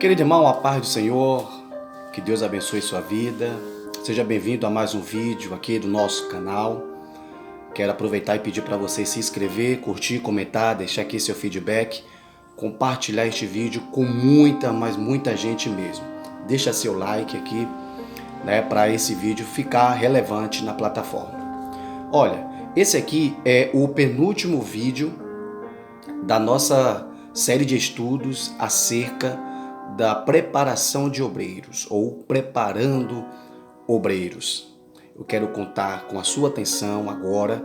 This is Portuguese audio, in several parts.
Querido irmão, a paz do Senhor, que Deus abençoe sua vida. Seja bem-vindo a mais um vídeo aqui do nosso canal. Quero aproveitar e pedir para você se inscrever, curtir, comentar, deixar aqui seu feedback, compartilhar este vídeo com muita gente mesmo. Deixa seu like aqui, para esse vídeo ficar relevante na plataforma. Olha, esse aqui é o penúltimo vídeo da nossa série de estudos acerca da preparação de obreiros, ou preparando obreiros. Eu quero contar com a sua atenção agora.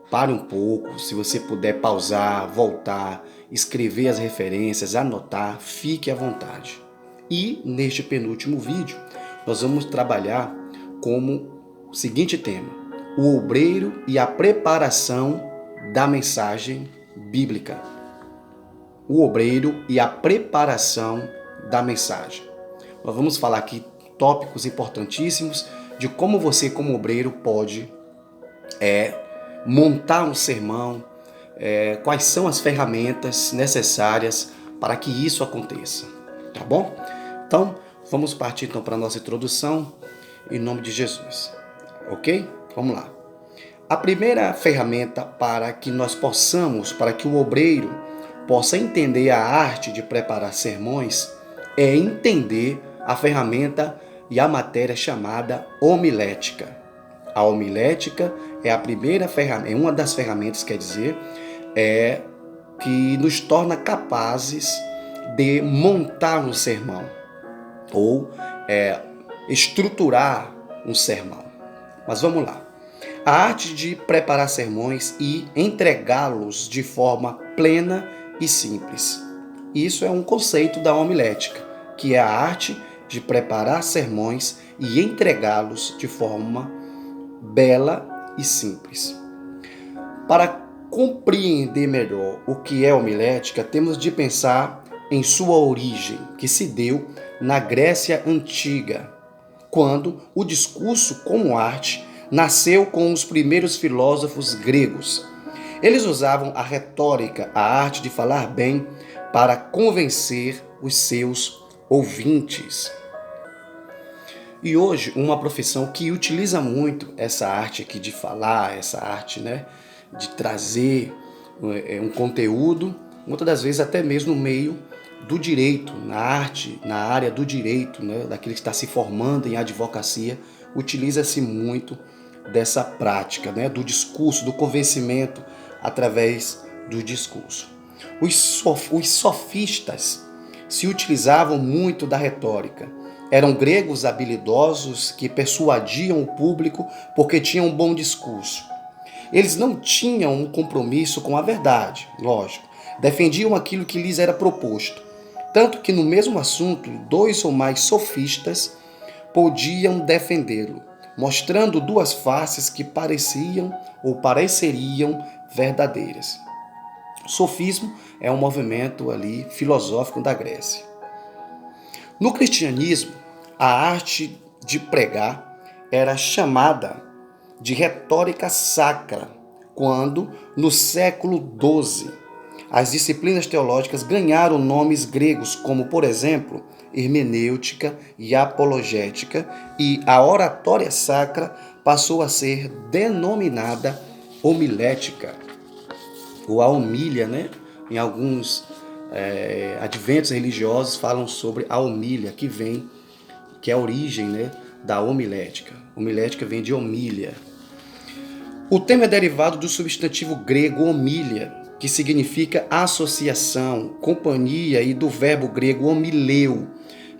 Pare um pouco, se você puder pausar, voltar, escrever as referências, anotar, fique à vontade. E neste penúltimo vídeo, nós vamos trabalhar como o seguinte tema: o obreiro e a preparação da mensagem bíblica. O obreiro e a preparação da mensagem. Nós vamos falar aqui tópicos importantíssimos de como você, como obreiro, pode montar um sermão, quais são as ferramentas necessárias para que isso aconteça, tá bom? Então, vamos partir então para a nossa introdução, em nome de Jesus, ok? Vamos lá. A primeira ferramenta para que o obreiro possa entender a arte de preparar sermões, é entender a ferramenta e a matéria chamada homilética. A homilética é a primeira ferramenta, uma das ferramentas, que nos torna capazes de montar um sermão ou estruturar um sermão. Mas vamos lá. A arte de preparar sermões e entregá-los de forma plena e simples. Isso é um conceito da homilética, que é a arte de preparar sermões e entregá-los de forma bela e simples. Para compreender melhor o que é homilética, temos de pensar em sua origem, que se deu na Grécia Antiga, quando o discurso como arte nasceu com os primeiros filósofos gregos. Eles usavam a retórica, a arte de falar bem, para convencer os seus ouvintes. E hoje, uma profissão que utiliza muito essa arte aqui de falar, essa arte, de trazer um conteúdo, muitas das vezes até mesmo no meio do direito, na área do direito, daquele que está se formando em advocacia, utiliza-se muito dessa prática, do discurso, do convencimento através do discurso. Os sofistas se utilizavam muito da retórica. Eram gregos habilidosos que persuadiam o público porque tinham um bom discurso. Eles não tinham um compromisso com a verdade, lógico. Defendiam aquilo que lhes era proposto. Tanto que no mesmo assunto, dois ou mais sofistas podiam defendê-lo, mostrando duas faces que pareciam ou pareceriam verdadeiras. O sofismo é um movimento filosófico da Grécia. No cristianismo, a arte de pregar era chamada de retórica sacra, quando, no século XII, as disciplinas teológicas ganharam nomes gregos, como, por exemplo, hermenêutica e apologética, e a oratória sacra passou a ser denominada homilética, ou a homília, Em alguns adventos religiosos falam sobre a homília, que é a origem, da homilética. Homilética vem de homília. O termo é derivado do substantivo grego homília, que significa associação, companhia, e do verbo grego homileu,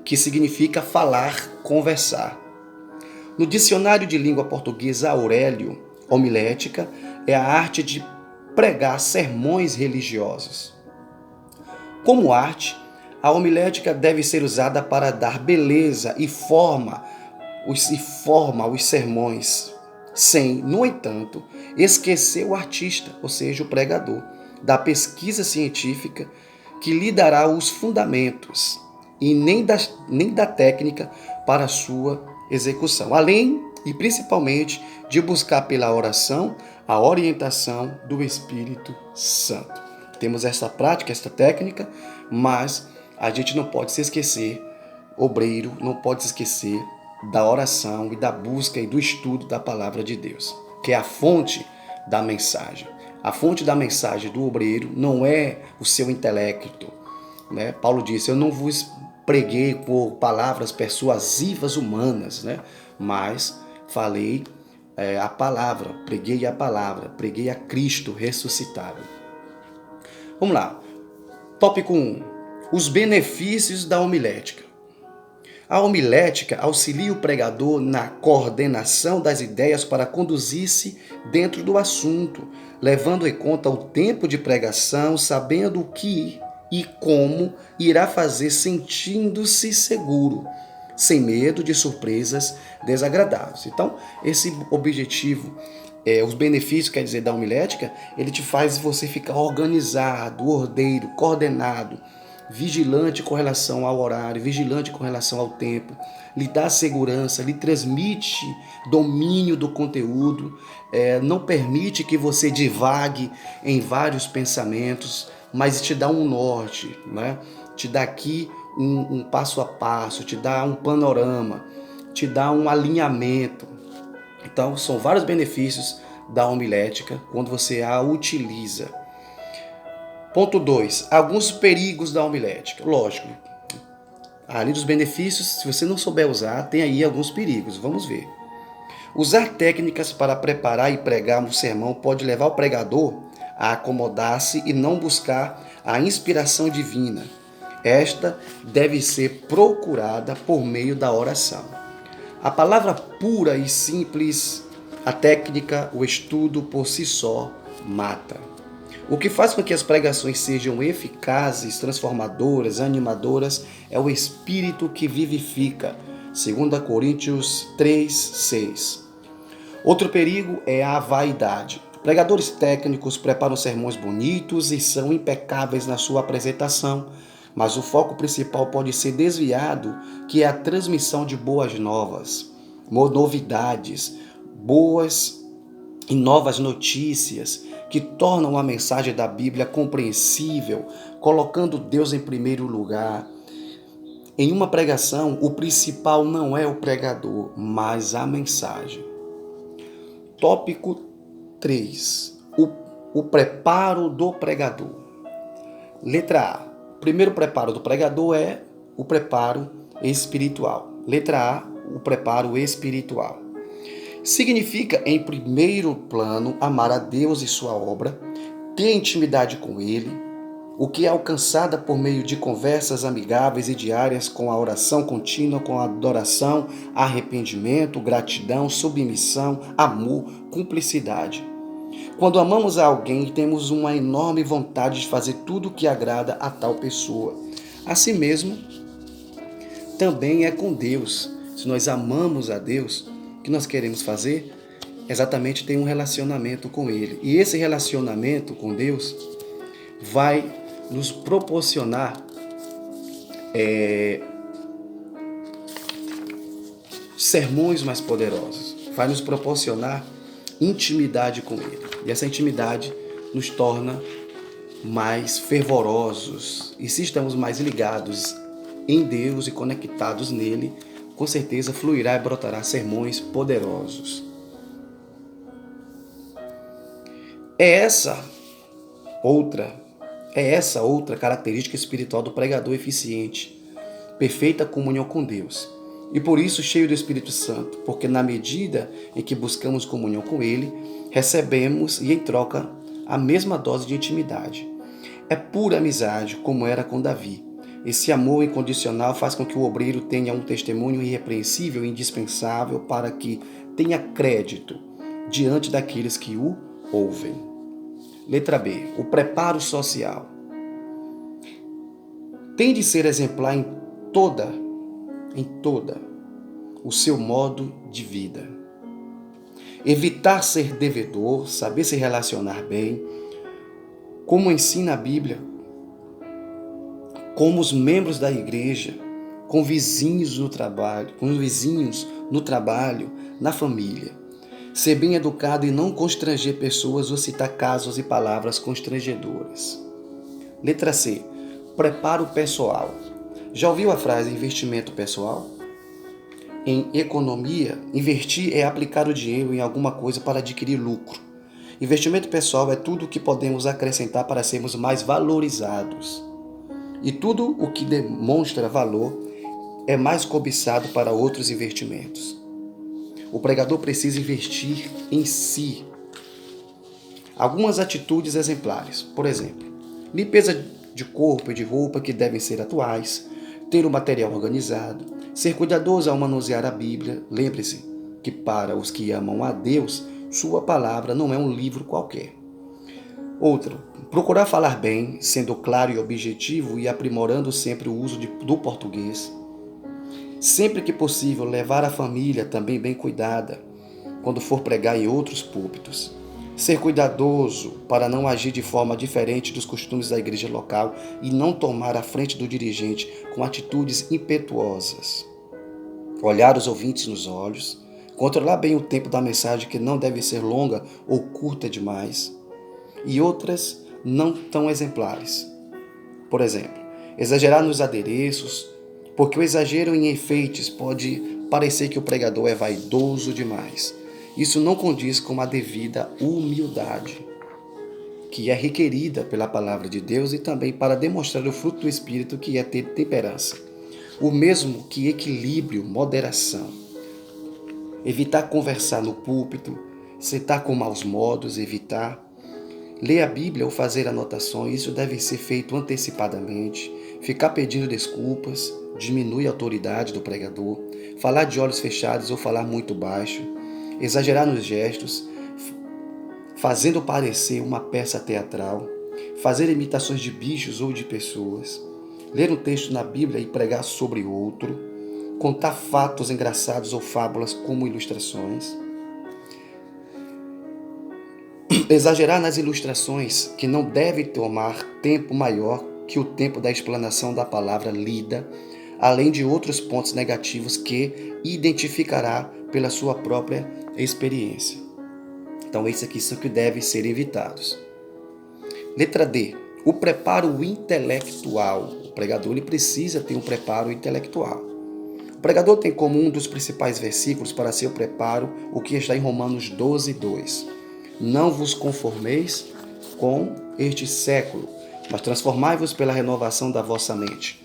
que significa falar, conversar. No dicionário de língua portuguesa Aurélio, homilética é a arte de pregar sermões religiosos. Como arte, a homilética deve ser usada para dar beleza e forma aos sermões, sem, no entanto, esquecer o artista, ou seja, o pregador, da pesquisa científica que lhe dará os fundamentos e nem da técnica para a sua execução, além e principalmente de buscar pela oração a orientação do Espírito Santo. Temos essa prática, essa técnica, mas a gente não pode se esquecer, obreiro não pode se esquecer da oração e da busca e do estudo da palavra de Deus, que é a fonte da mensagem. A fonte da mensagem do obreiro não é o seu intelecto, né? Paulo disse, eu não vos preguei por palavras persuasivas humanas, né? Mas falei a palavra, preguei a Cristo ressuscitado. Vamos lá. Tópico 1. Os benefícios da homilética. A homilética auxilia o pregador na coordenação das ideias para conduzir-se dentro do assunto, levando em conta o tempo de pregação, sabendo o que e como irá fazer, sentindo-se seguro, sem medo de surpresas desagradáveis. Então, esse objetivo, os benefícios, quer dizer, da homilética, ele te faz você ficar organizado, ordeiro, coordenado, vigilante com relação ao horário, vigilante com relação ao tempo, lhe dá segurança, lhe transmite domínio do conteúdo, não permite que você divague em vários pensamentos, mas te dá um norte, né? Te dá aqui um passo a passo, te dá um panorama, te dá um alinhamento. Então, são vários benefícios da homilética quando você a utiliza. Ponto 2. Alguns perigos da homilética. Lógico, além dos benefícios, se você não souber usar, tem aí alguns perigos. Vamos ver. Usar técnicas para preparar e pregar um sermão pode levar o pregador a acomodar-se e não buscar a inspiração divina. Esta deve ser procurada por meio da oração. A palavra pura e simples, a técnica, o estudo por si só mata. O que faz com que as pregações sejam eficazes, transformadoras, animadoras, é o Espírito que vivifica. 2 Coríntios 3, 6. Outro perigo é a vaidade. Pregadores técnicos preparam sermões bonitos e são impecáveis na sua apresentação, mas o foco principal pode ser desviado, que é a transmissão de boas novas, novidades, boas e novas notícias, que tornam a mensagem da Bíblia compreensível, colocando Deus em primeiro lugar. Em uma pregação, o principal não é o pregador, mas a mensagem. Tópico 3. O preparo do pregador. Letra A. O primeiro preparo do pregador é o preparo espiritual. Letra A. O preparo espiritual. Significa, em primeiro plano, amar a Deus e sua obra, ter intimidade com Ele, o que é alcançada por meio de conversas amigáveis e diárias com a oração contínua, com a adoração, arrependimento, gratidão, submissão, amor, cumplicidade. Quando amamos a alguém, temos uma enorme vontade de fazer tudo o que agrada a tal pessoa. Assim mesmo, também é com Deus. Se nós amamos a Deus, o que nós queremos fazer? Exatamente ter um relacionamento com Ele. E esse relacionamento com Deus vai nos proporcionar sermões mais poderosos. Vai nos proporcionar intimidade com Ele. E essa intimidade nos torna mais fervorosos. E se estamos mais ligados em Deus e conectados nele, com certeza fluirá e brotará sermões poderosos. É essa outra característica espiritual do pregador eficiente, perfeita comunhão com Deus. E por isso cheio do Espírito Santo, porque na medida em que buscamos comunhão com Ele, recebemos e em troca a mesma dose de intimidade. É pura amizade, como era com Davi. Esse amor incondicional faz com que o obreiro tenha um testemunho irrepreensível e indispensável para que tenha crédito diante daqueles que o ouvem. Letra B. O preparo social. Tem de ser exemplar em toda o seu modo de vida. Evitar ser devedor, saber se relacionar bem, como ensina a Bíblia, como os membros da igreja, com vizinhos no trabalho, na família. Ser bem educado e não constranger pessoas ou citar casos e palavras constrangedoras. Letra C. Preparo pessoal. Já ouviu a frase investimento pessoal? Em economia, investir é aplicar o dinheiro em alguma coisa para adquirir lucro. Investimento pessoal é tudo o que podemos acrescentar para sermos mais valorizados. E tudo o que demonstra valor é mais cobiçado para outros investimentos. O pregador precisa investir em si. Algumas atitudes exemplares, por exemplo, limpeza de corpo e de roupa que devem ser atuais, ter o material organizado, ser cuidadoso ao manusear a Bíblia. Lembre-se que para os que amam a Deus, sua palavra não é um livro qualquer. Outro, procurar falar bem, sendo claro e objetivo e aprimorando sempre o uso do português. Sempre que possível, levar a família também bem cuidada, quando for pregar em outros púlpitos. Ser cuidadoso para não agir de forma diferente dos costumes da igreja local e não tomar a frente do dirigente com atitudes impetuosas. Olhar os ouvintes nos olhos, controlar bem o tempo da mensagem que não deve ser longa ou curta demais. E outras não tão exemplares. Por exemplo, exagerar nos adereços, porque o exagero em enfeites pode parecer que o pregador é vaidoso demais. Isso não condiz com a devida humildade, que é requerida pela palavra de Deus e também para demonstrar o fruto do Espírito, que é ter temperança. O mesmo que equilíbrio, moderação. Evitar conversar no púlpito, sentar com maus modos, evitar ler a Bíblia ou fazer anotações, isso deve ser feito antecipadamente. Ficar pedindo desculpas diminui a autoridade do pregador. Falar de olhos fechados ou falar muito baixo. Exagerar nos gestos, fazendo parecer uma peça teatral. Fazer imitações de bichos ou de pessoas. Ler um texto na Bíblia e pregar sobre outro. Contar fatos engraçados ou fábulas como ilustrações. Exagerar nas ilustrações, que não deve tomar tempo maior que o tempo da explanação da palavra lida, além de outros pontos negativos que identificará pela sua própria experiência. Então, esses aqui são que devem ser evitados. Letra D. O preparo intelectual. O pregador ele precisa ter um preparo intelectual. O pregador tem como um dos principais versículos para seu preparo o que está em Romanos 12:2. Não vos conformeis com este século, mas transformai-vos pela renovação da vossa mente.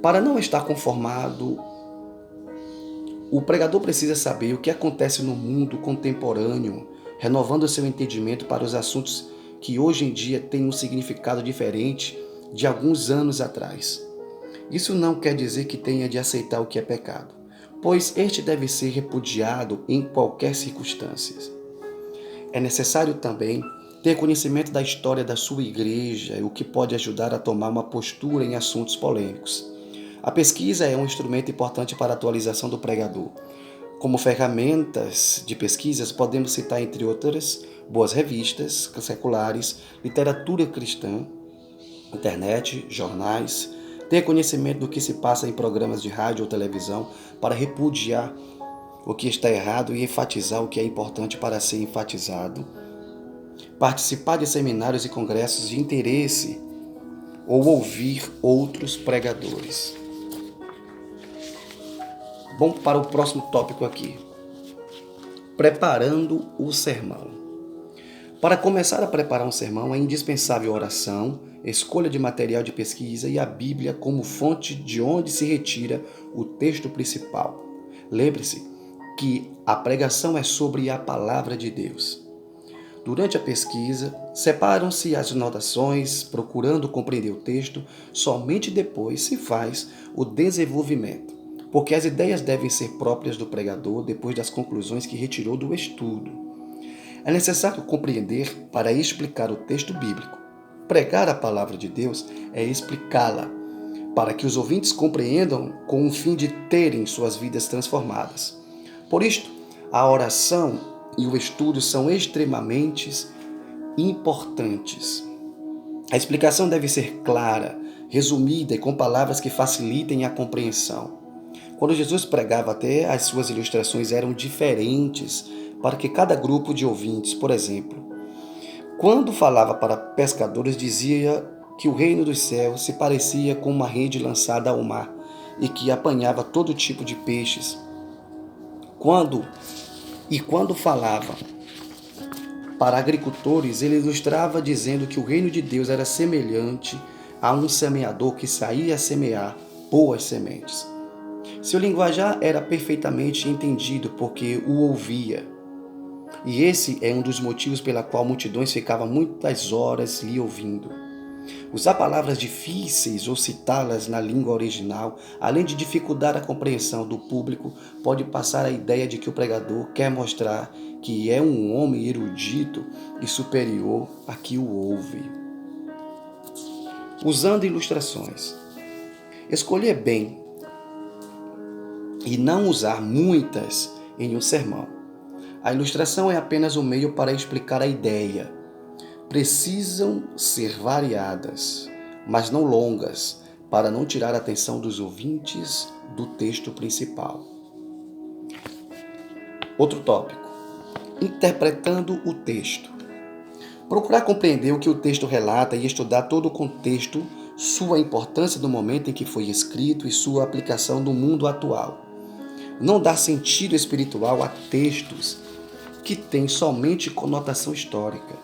Para não estar conformado, o pregador precisa saber o que acontece no mundo contemporâneo, renovando seu entendimento para os assuntos que hoje em dia têm um significado diferente de alguns anos atrás. Isso não quer dizer que tenha de aceitar o que é pecado, pois este deve ser repudiado em qualquer circunstância. É necessário também ter conhecimento da história da sua igreja, o que pode ajudar a tomar uma postura em assuntos polêmicos. A pesquisa é um instrumento importante para a atualização do pregador. Como ferramentas de pesquisas, podemos citar, entre outras, boas revistas seculares, literatura cristã, internet, jornais, ter conhecimento do que se passa em programas de rádio ou televisão para repudiar o que está errado e enfatizar o que é importante para ser enfatizado, participar de seminários e congressos de interesse ou ouvir outros pregadores. Vamos para o próximo tópico aqui. Preparando o sermão. Para começar a preparar um sermão é indispensável oração, escolha de material de pesquisa e a Bíblia como fonte de onde se retira o texto principal. Lembre-se que a pregação é sobre a palavra de Deus. Durante a pesquisa, separam-se as anotações, procurando compreender o texto, somente depois se faz o desenvolvimento, porque as ideias devem ser próprias do pregador depois das conclusões que retirou do estudo. É necessário compreender para explicar o texto bíblico. Pregar a palavra de Deus é explicá-la, para que os ouvintes compreendam com o fim de terem suas vidas transformadas. Por isto, a oração e o estudo são extremamente importantes. A explicação deve ser clara, resumida e com palavras que facilitem a compreensão. Quando Jesus pregava, até as suas ilustrações eram diferentes para que cada grupo de ouvintes, por exemplo, quando falava para pescadores, dizia que o reino dos céus se parecia com uma rede lançada ao mar e que apanhava todo tipo de peixes. Quando falava para agricultores, ele ilustrava dizendo que o reino de Deus era semelhante a um semeador que saía a semear boas sementes. Seu linguajar era perfeitamente entendido porque o ouvia. E esse é um dos motivos pela qual multidões ficavam muitas horas lhe ouvindo. Usar palavras difíceis ou citá-las na língua original, além de dificultar a compreensão do público, pode passar a ideia de que o pregador quer mostrar que é um homem erudito e superior a que o ouve. Usando ilustrações. Escolher bem e não usar muitas em um sermão. A ilustração é apenas um meio para explicar a ideia. Precisam ser variadas, mas não longas, para não tirar a atenção dos ouvintes do texto principal. Outro tópico: interpretando o texto. Procurar compreender o que o texto relata e estudar todo o contexto, sua importância no momento em que foi escrito e sua aplicação no mundo atual. Não dar sentido espiritual a textos que têm somente conotação histórica.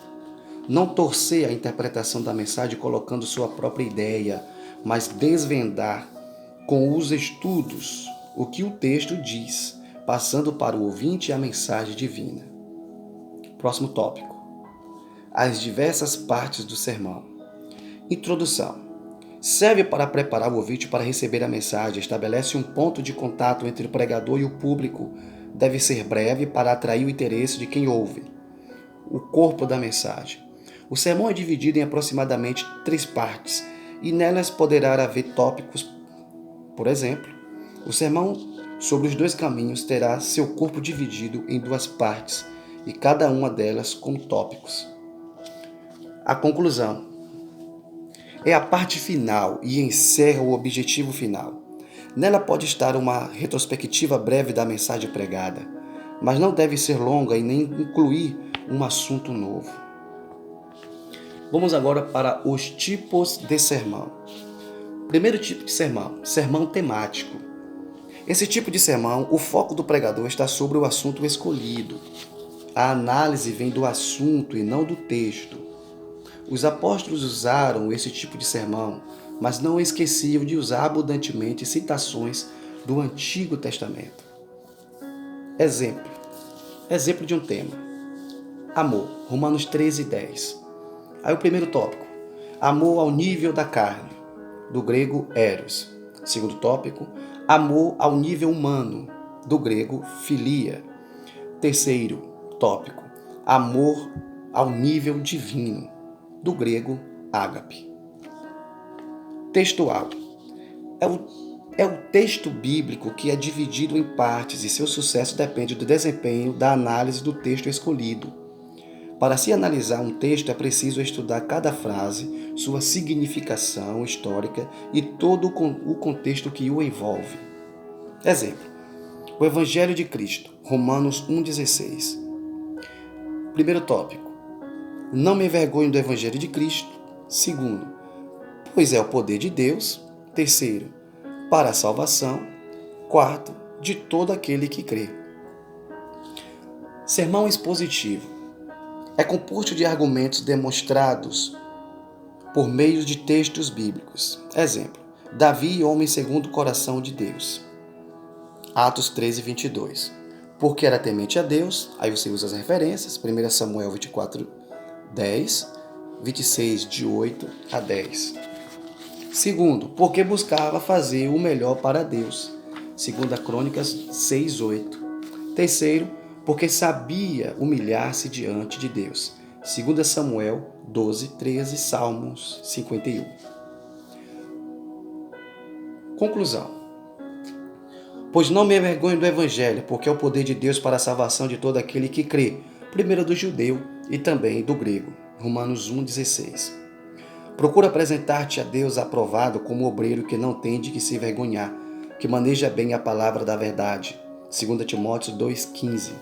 Não torcer a interpretação da mensagem colocando sua própria ideia, mas desvendar com os estudos o que o texto diz, passando para o ouvinte a mensagem divina. Próximo tópico: as diversas partes do sermão. Introdução. Serve para preparar o ouvinte para receber a mensagem, estabelece um ponto de contato entre o pregador e o público, deve ser breve para atrair o interesse de quem ouve. O corpo da mensagem. O sermão é dividido em aproximadamente 3 partes, e nelas poderá haver tópicos. Por exemplo, o sermão sobre os 2 caminhos terá seu corpo dividido em 2 partes, e cada uma delas com tópicos. A conclusão é a parte final e encerra o objetivo final. Nela pode estar uma retrospectiva breve da mensagem pregada, mas não deve ser longa e nem incluir um assunto novo. Vamos agora para os tipos de sermão. Primeiro tipo de sermão, sermão temático. Esse tipo de sermão, o foco do pregador está sobre o assunto escolhido. A análise vem do assunto e não do texto. Os apóstolos usaram esse tipo de sermão, mas não esqueciam de usar abundantemente citações do Antigo Testamento. Exemplo de um tema. Amor, Romanos 13:10. Aí o primeiro tópico, amor ao nível da carne, do grego eros. Segundo tópico, amor ao nível humano, do grego filia. Terceiro tópico, amor ao nível divino, do grego ágape. Textual. É o texto bíblico que é dividido em partes e seu sucesso depende do desempenho da análise do texto escolhido. Para se analisar um texto é preciso estudar cada frase, sua significação histórica e todo o contexto que o envolve. Exemplo: o Evangelho de Cristo, Romanos 1,16. Primeiro tópico: não me envergonho do Evangelho de Cristo. Segundo, pois é o poder de Deus. Terceiro, para a salvação. Quarto, de todo aquele que crê. Sermão expositivo. É composto de argumentos demonstrados por meio de textos bíblicos. Exemplo: Davi, homem segundo o coração de Deus. Atos 13:22. Porque era temente a Deus, aí você usa as referências, 1 Samuel 24:10, 26, de 8 a 10. Segundo, porque buscava fazer o melhor para Deus. 2 Crônicas 6:8. Terceiro, porque sabia humilhar-se diante de Deus. 2 Samuel 12:13, Salmos 51. Conclusão. Pois não me envergonho do Evangelho, porque é o poder de Deus para a salvação de todo aquele que crê, primeiro do judeu e também do grego. Romanos 1:16. Procura apresentar-te a Deus aprovado como obreiro que não tem de que se envergonhar, que maneja bem a palavra da verdade. 2 Timóteo 2:15.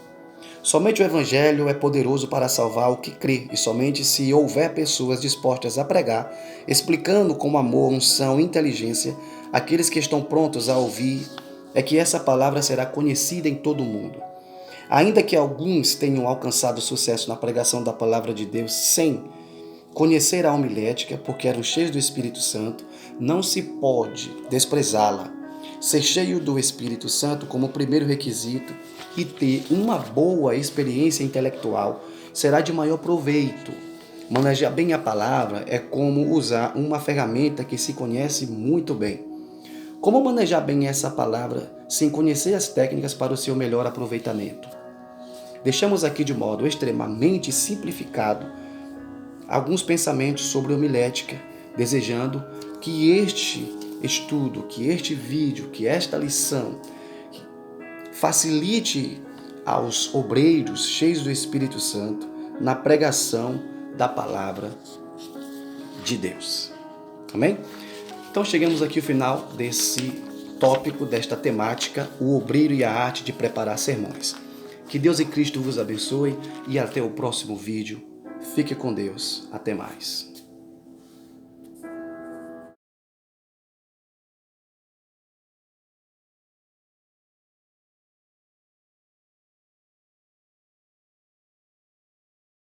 Somente o Evangelho é poderoso para salvar o que crê, e somente se houver pessoas dispostas a pregar, explicando com amor, unção e inteligência, aqueles que estão prontos a ouvir, é que essa palavra será conhecida em todo o mundo. Ainda que alguns tenham alcançado sucesso na pregação da palavra de Deus sem conhecer a homilética, porque eram cheios do Espírito Santo, não se pode desprezá-la. Ser cheio do Espírito Santo como primeiro requisito e ter uma boa experiência intelectual será de maior proveito. Manejar bem a palavra é como usar uma ferramenta que se conhece muito bem. Como manejar bem essa palavra sem conhecer as técnicas para o seu melhor aproveitamento? Deixamos aqui de modo extremamente simplificado alguns pensamentos sobre homilética, desejando que este estudo, que este vídeo, que esta lição facilite aos obreiros cheios do Espírito Santo na pregação da palavra de Deus. Amém? Então chegamos aqui ao final desse tópico, desta temática, o obreiro e a arte de preparar sermões. Que Deus e Cristo vos abençoe e até o próximo vídeo. Fique com Deus. Até mais.